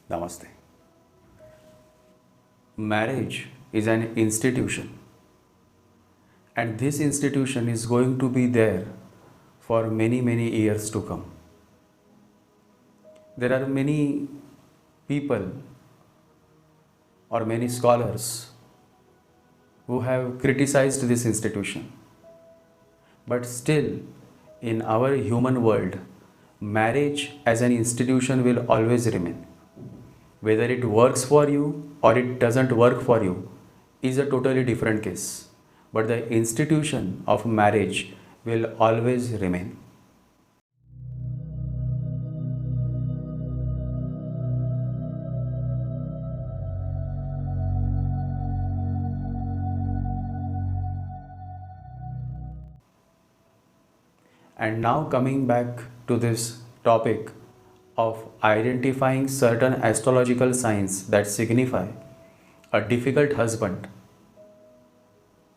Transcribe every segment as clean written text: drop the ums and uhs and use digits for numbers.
Namaste. Marriage is an institution, and this institution is going to be there for many years to come. There are many people or many scholars who have criticized this institution, but still, in our human world, marriage as an institution will always remain. Whether it works for you or it doesn't work for you is a totally different case. But the institution of marriage will always remain. And now coming back to this topic of identifying certain astrological signs that signify a difficult husband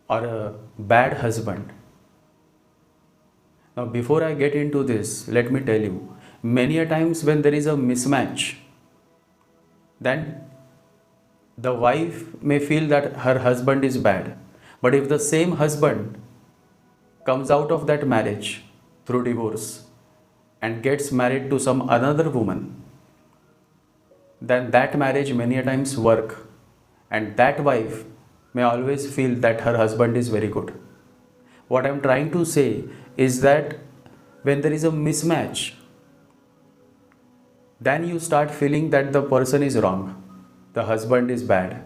or a bad husband. Now, before I get into this, let me tell you, many a times when there is a mismatch, then the wife may feel that her husband is bad. But if the same husband comes out of that marriage through divorce and gets married to some another woman, then that marriage many a times work, and that wife may always feel that her husband is very good. What I am trying to say is that when there is a mismatch, then you start feeling that the person is wrong, the husband is bad,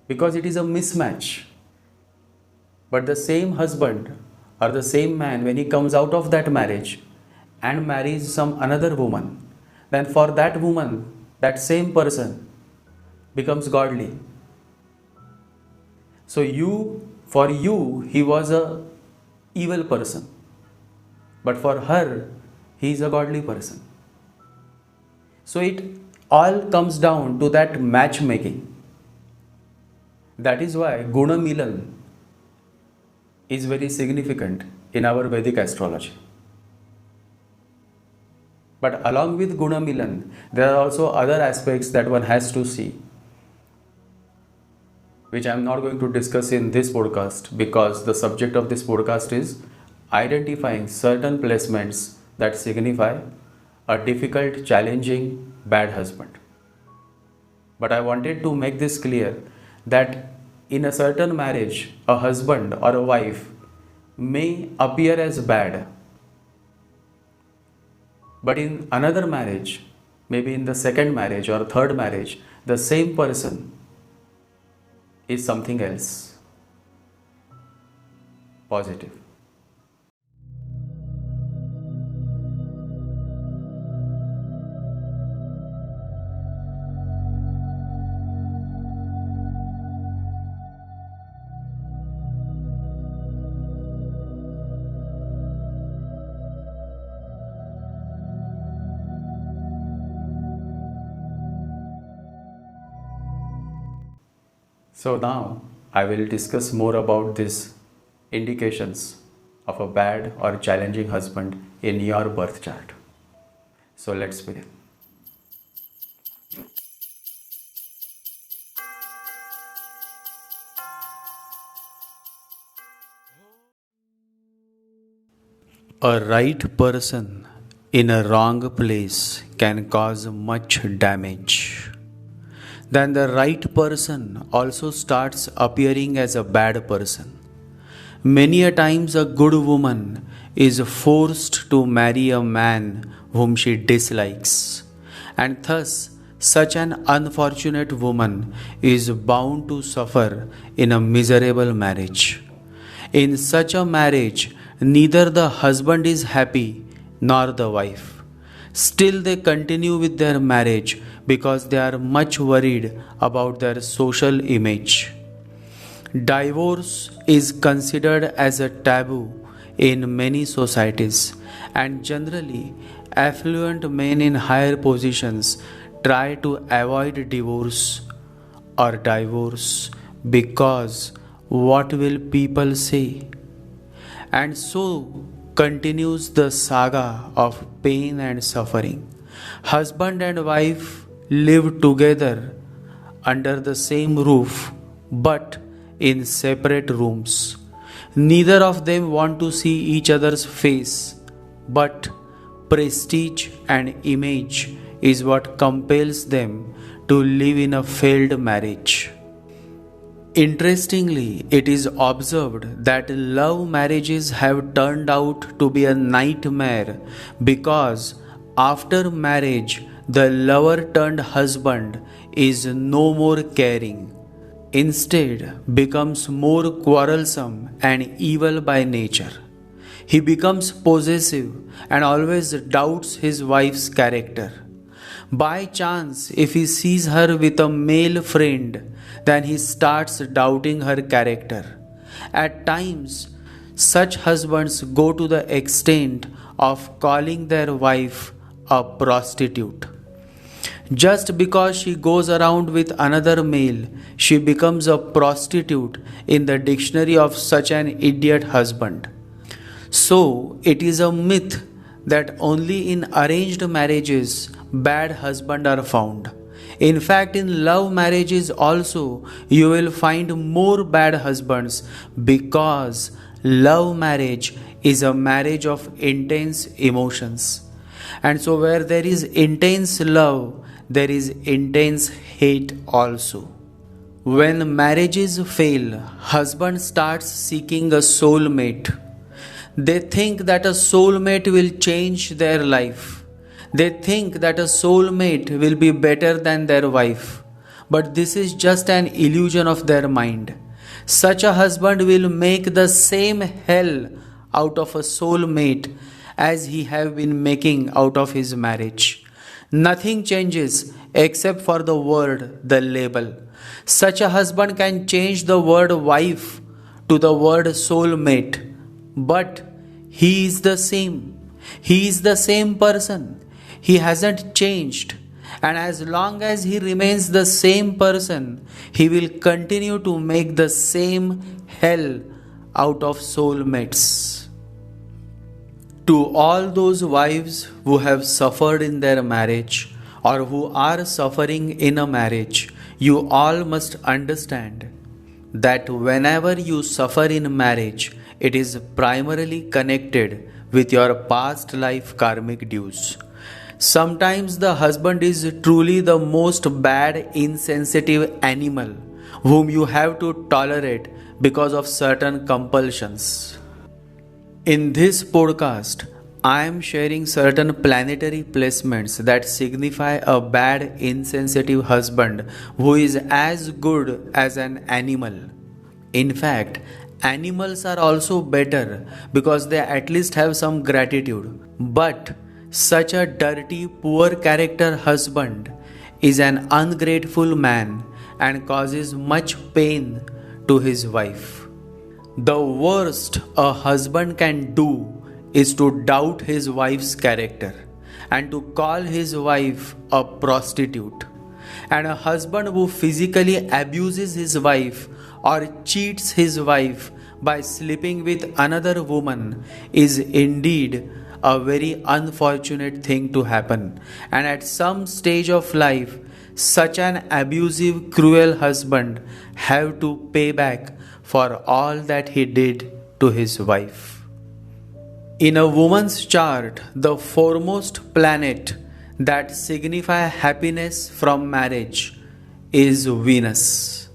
because it is a mismatch. But the same husband or the same man, when he comes out of that marriage and marries some another woman, then for that woman, that same person becomes godly. So for you, he was a evil person, but for her, he is a godly person. So it all comes down to that matchmaking. That is why Guna Milan is very significant in our Vedic astrology. But along with Guna Milan, there are also other aspects that one has to see, which I am not going to discuss in this podcast because the subject of this podcast is identifying certain placements that signify a difficult, challenging, bad husband. But I wanted to make this clear that in a certain marriage, a husband or a wife may appear as bad. But in another marriage, maybe in the second marriage or third marriage, the same person is something else. Positive. So now I will discuss more about these indications of a bad or challenging husband in your birth chart. So let's begin. A right person in a wrong place can cause much damage. Then the right person also starts appearing as a bad person. Many a times a good woman is forced to marry a man whom she dislikes, and thus such an unfortunate woman is bound to suffer in a miserable marriage. In such a marriage, neither the husband is happy nor the wife. Still they continue with their marriage because they are much worried about their social image. Divorce is considered as a taboo in many societies, and generally affluent men in higher positions try to avoid divorce or divorce because what will people say? And so continues the saga of pain and suffering. Husband and wife live together under the same roof but in separate rooms. Neither of them want to see each other's face, but prestige and image is what compels them to live in a failed marriage. Interestingly, it is observed that love marriages have turned out to be a nightmare because after marriage, the lover turned husband is no more caring. Instead, becomes more quarrelsome and evil by nature. He becomes possessive and always doubts his wife's character. By chance, if he sees her with a male friend, then he starts doubting her character. At times, such husbands go to the extent of calling their wife a prostitute. Just because she goes around with another male, she becomes a prostitute in the dictionary of such an idiot husband. So, it is a myth that only in arranged marriages bad husbands are found. In fact, in love marriages also, you will find more bad husbands because love marriage is a marriage of intense emotions. And so, where there is intense love, there is intense hate also. When marriages fail, husband starts seeking a soulmate. They think that a soulmate will change their life. They think that a soulmate will be better than their wife. But this is just an illusion of their mind. Such a husband will make the same hell out of a soulmate as he have been making out of his marriage. Nothing changes except for the word, the label. Such a husband can change the word wife to the word soulmate. But he is the same. He is the same person. He hasn't changed. And as long as he remains the same person, he will continue to make the same hell out of soulmates. To all those wives who have suffered in their marriage or who are suffering in a marriage, you all must understand that whenever you suffer in marriage, it is primarily connected with your past life karmic dues. Sometimes the husband is truly the most bad, insensitive animal whom you have to tolerate because of certain compulsions. In this podcast, I am sharing certain planetary placements that signify a bad, insensitive husband who is as good as an animal. In fact, animals are also better because they at least have some gratitude. But such a dirty, poor character husband is an ungrateful man and causes much pain to his wife. The worst a husband can do is to doubt his wife's character and to call his wife a prostitute. And a husband who physically abuses his wife or cheats his wife by sleeping with another woman is indeed a very unfortunate thing to happen. And at some stage of life, such an abusive, cruel husband have to pay back for all that he did to his wife. In a woman's chart, the foremost planet that signify happiness from marriage is Venus.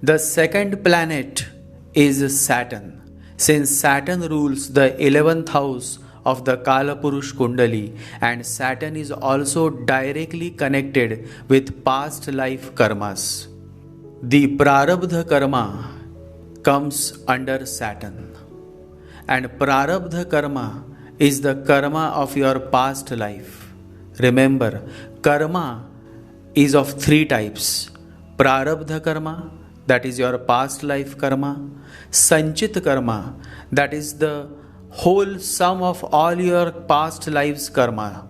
The second planet is Saturn, since Saturn rules the 11th house of the Kalapurush Kundali, and Saturn is also directly connected with past life karmas. The Prarabdha karma comes under Saturn, and Prarabdha karma is the karma of your past life. Remember, karma is of three types: Prarabdha karma, that is your past life karma; Sanchit karma, that is the whole sum of all your past lives karma;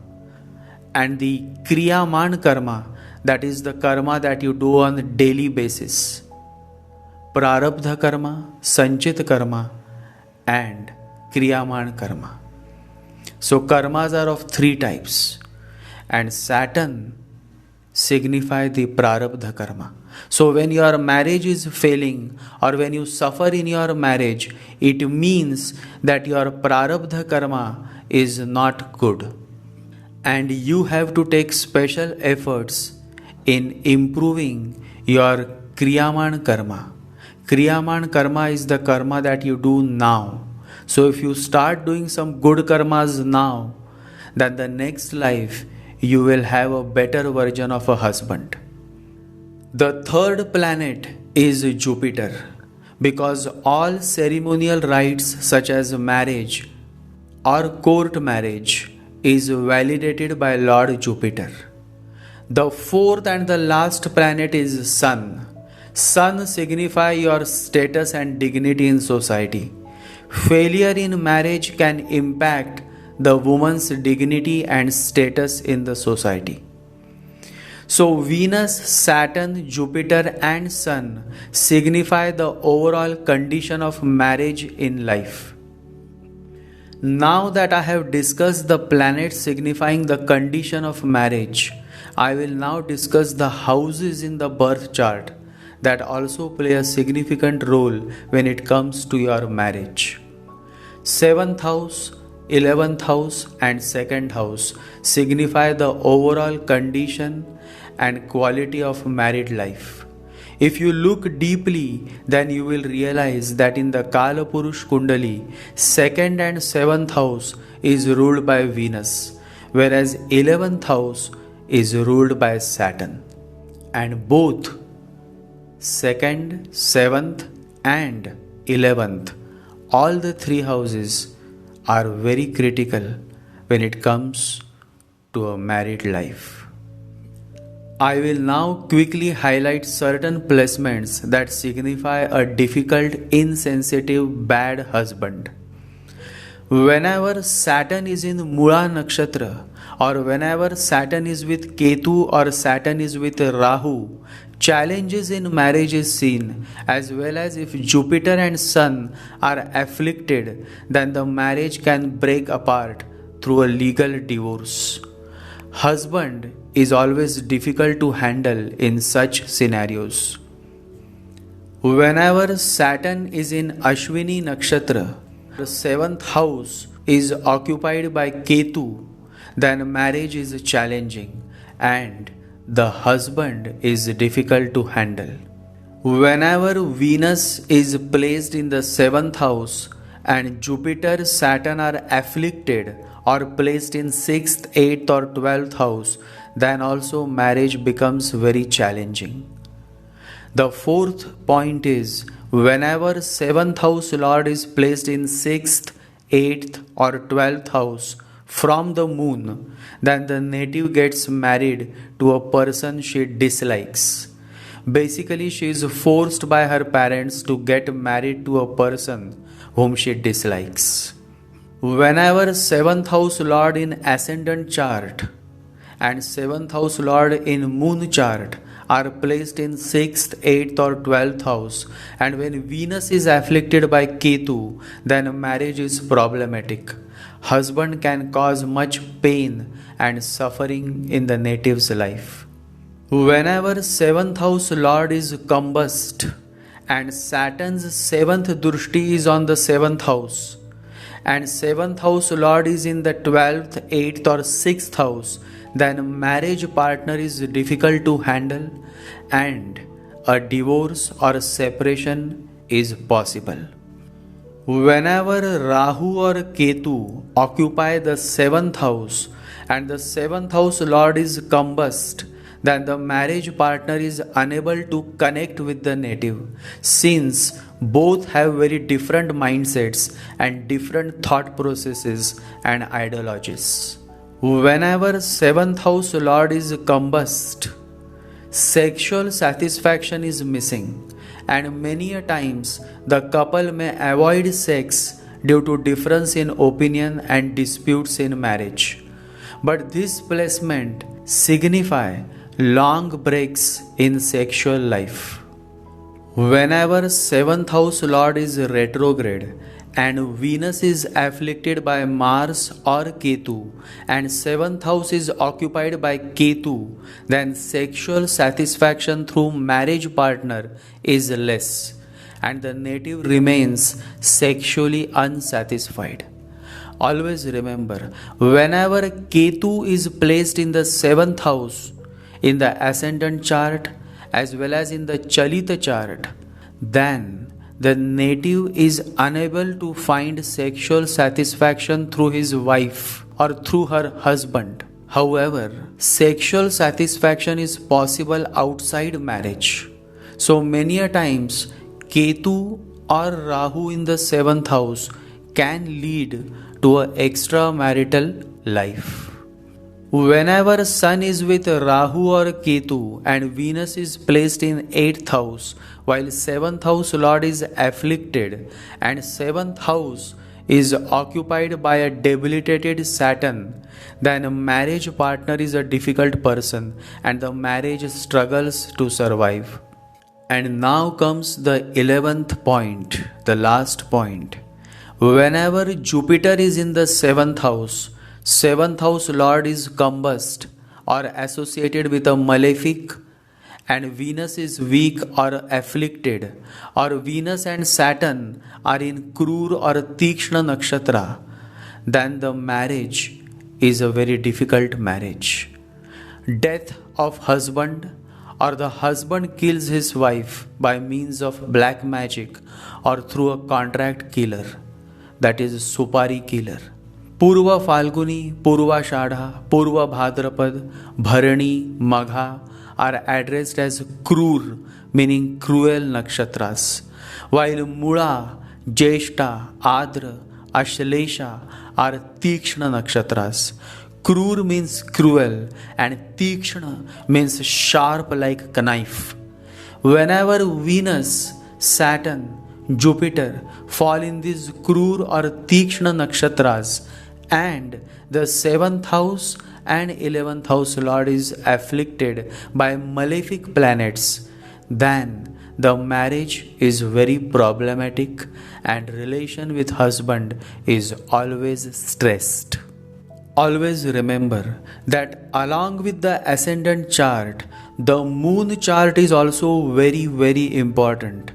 and the Kriyaman karma, that is the karma that you do on a daily basis. Prarabdha karma, Sanchit karma, and Kriyaman karma. So karmas are of three types. and Saturn signify the prarabdha karma. So when your marriage is failing or when you suffer in your marriage, it means that your prarabdha karma is not good. And you have to take special efforts in improving your kriyaman karma. Kriyaman karma is the karma that you do now. So if you start doing some good karmas now, then the next life you will have a better version of a husband. The third planet is Jupiter, because all ceremonial rites such as marriage or court marriage is validated by Lord Jupiter. The fourth and the last planet is Sun. Sun signify your status and dignity in society. Failure in marriage can impact the woman's dignity and status in the society. So Venus, Saturn, Jupiter and Sun signify the overall condition of marriage in life. Now that I have discussed the planets signifying the condition of marriage, I will now discuss the houses in the birth chart that also play a significant role when it comes to your marriage. 7th house, 11th house and 2nd house signify the overall condition and quality of married life. If you look deeply, then you will realize that in the Kala Purush Kundali, 2nd and 7th house is ruled by Venus, whereas 11th house is ruled by Saturn. And both 2nd, 7th and 11th, all the three houses are very critical when it comes to a married life. I will now quickly highlight certain placements that signify a difficult, insensitive, bad husband. Whenever Saturn is in Murah Nakshatra, or whenever Saturn is with Ketu or Saturn is with Rahu, challenges in marriage is seen, as well as if Jupiter and Sun are afflicted, then the marriage can break apart through a legal divorce. Husband is always difficult to handle in such scenarios. Whenever Saturn is in Ashwini Nakshatra, the 7th house is occupied by Ketu, then marriage is challenging and the husband is difficult to handle. Whenever Venus is placed in the 7th house and Jupiter, Saturn are afflicted or placed in 6th, 8th or 12th house, then also marriage becomes very challenging. The fourth point is, whenever 7th house lord is placed in 6th, 8th or 12th house from the moon, then the native gets married to a person she dislikes. Basically, she is forced by her parents to get married to a person whom she dislikes. Whenever 7th house lord in ascendant chart and 7th house lord in moon chart are placed in 6th, 8th or 12th house, and when Venus is afflicted by Ketu, then marriage is problematic. Husband can cause much pain and suffering in the native's life. Whenever 7th house lord is combust and Saturn's 7th drushti is on the 7th house, and 7th house lord is in the 12th, 8th or 6th house, then marriage partner is difficult to handle and a divorce or a separation is possible. Whenever Rahu or Ketu occupy the 7th house and the 7th house lord is combust, then the marriage partner is unable to connect with the native, since both have very different mindsets and different thought processes and ideologies. Whenever 7th house lord is combust, sexual satisfaction is missing, and many a times the couple may avoid sex due to difference in opinion and disputes in marriage. But this placement signify long breaks in sexual life. Whenever 7th house lord is retrograde and Venus is afflicted by Mars or Ketu, and 7th house is occupied by Ketu, then sexual satisfaction through marriage partner is less, and the native remains sexually unsatisfied. Always remember, whenever Ketu is placed in the 7th house, in the ascendant chart as well as in the Chalita chart, then the native is unable to find sexual satisfaction through his wife or through her husband. However, sexual satisfaction is possible outside marriage. So many a times, Ketu or Rahu in the 7th house can lead to an extramarital life. Whenever Sun is with Rahu or Ketu and Venus is placed in 8th house, while 7th house Lord is afflicted and 7th house is occupied by a debilitated Saturn, then a marriage partner is a difficult person and the marriage struggles to survive. And now comes the 11th point, the last point. Whenever Jupiter is in the 7th house, 7th house Lord is combust or associated with a malefic, and Venus is weak or afflicted, or Venus and Saturn are in Krur or Tikshna Nakshatra, then the marriage is a very difficult marriage. Death of husband, or the husband kills his wife by means of black magic or through a contract killer, that is Supari killer. Purva Falguni, Purva Shadha, Purva Bhadrapad, Bharani, Magha are addressed as Krur, meaning cruel nakshatras, while Murah, Jeshta, Adra, Ashlesha are Tikshna nakshatras. Krur means cruel and Tikshna means sharp like a knife. Whenever Venus, Saturn, Jupiter fall in these Krur or Tikshna nakshatras, and the 7th house and 11th house Lord is afflicted by malefic planets, then the marriage is very problematic and relation with husband is always stressed. Always remember that along with the ascendant chart, the moon chart is also very important,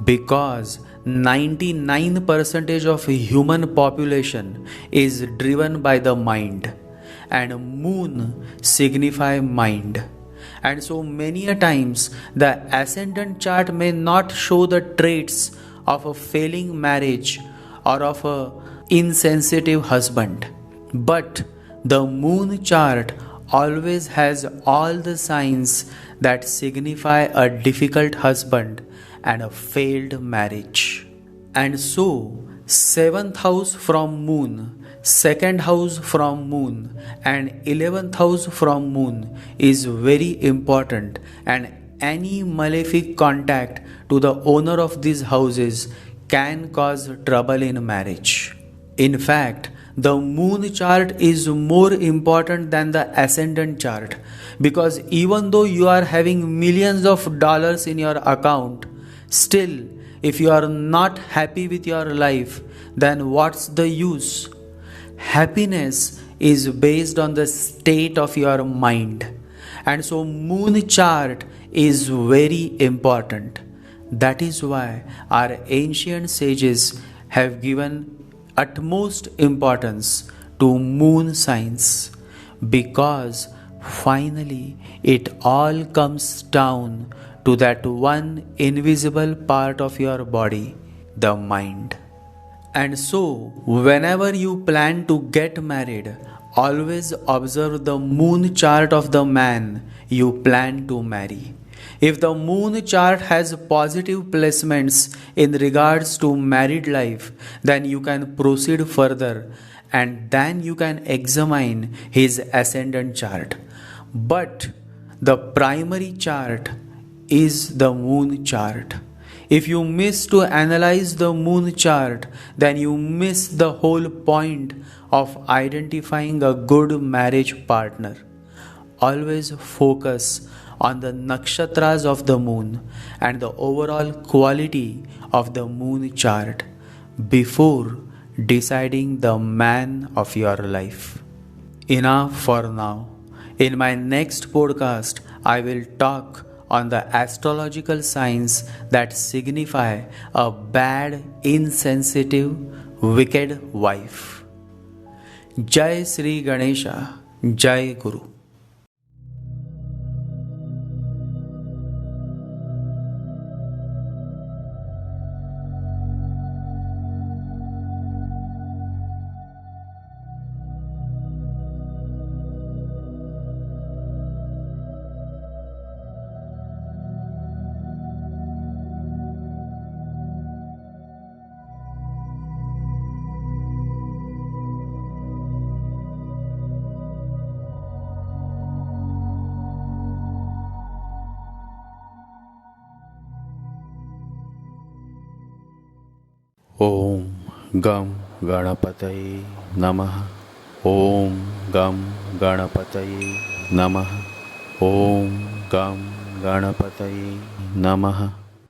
because 99% of human population is driven by the mind, and moon signify mind. And so many a times the ascendant chart may not show the traits of a failing marriage or of a insensitive husband, but the moon chart always has all the signs that signify a difficult husband and a failed marriage. And so 7th house from moon, 2nd house from moon and 11th house from moon is very important, and any malefic contact to the owner of these houses can cause trouble in marriage. In fact, the moon chart is more important than the ascendant chart, because even though you are having millions of dollars in your account, still if you are not happy with your life, then what's the use? Happiness is based on the state of your mind, and so moon chart is very important. That is why our ancient sages have given utmost importance to moon signs, because finally it all comes down to that one invisible part of your body, the mind. And so whenever you plan to get married, always observe the moon chart of the man you plan to marry. If the moon chart has positive placements in regards to married life, then you can proceed further and then you can examine his ascendant chart. But the primary chart is the moon chart. If you miss to analyze the moon chart, then you miss the whole point of identifying a good marriage partner. Always focus on the nakshatras of the moon and the overall quality of the moon chart. before deciding the man of your life. Enough for now. In my next podcast, I will talk on the astrological signs that signify a bad, insensitive, wicked wife. Jai Sri Ganesha, Jai Guru. Om Gam Ganapataye Namaha. Om Gam Ganapataye Namaha. Om Gam Ganapataye Namaha.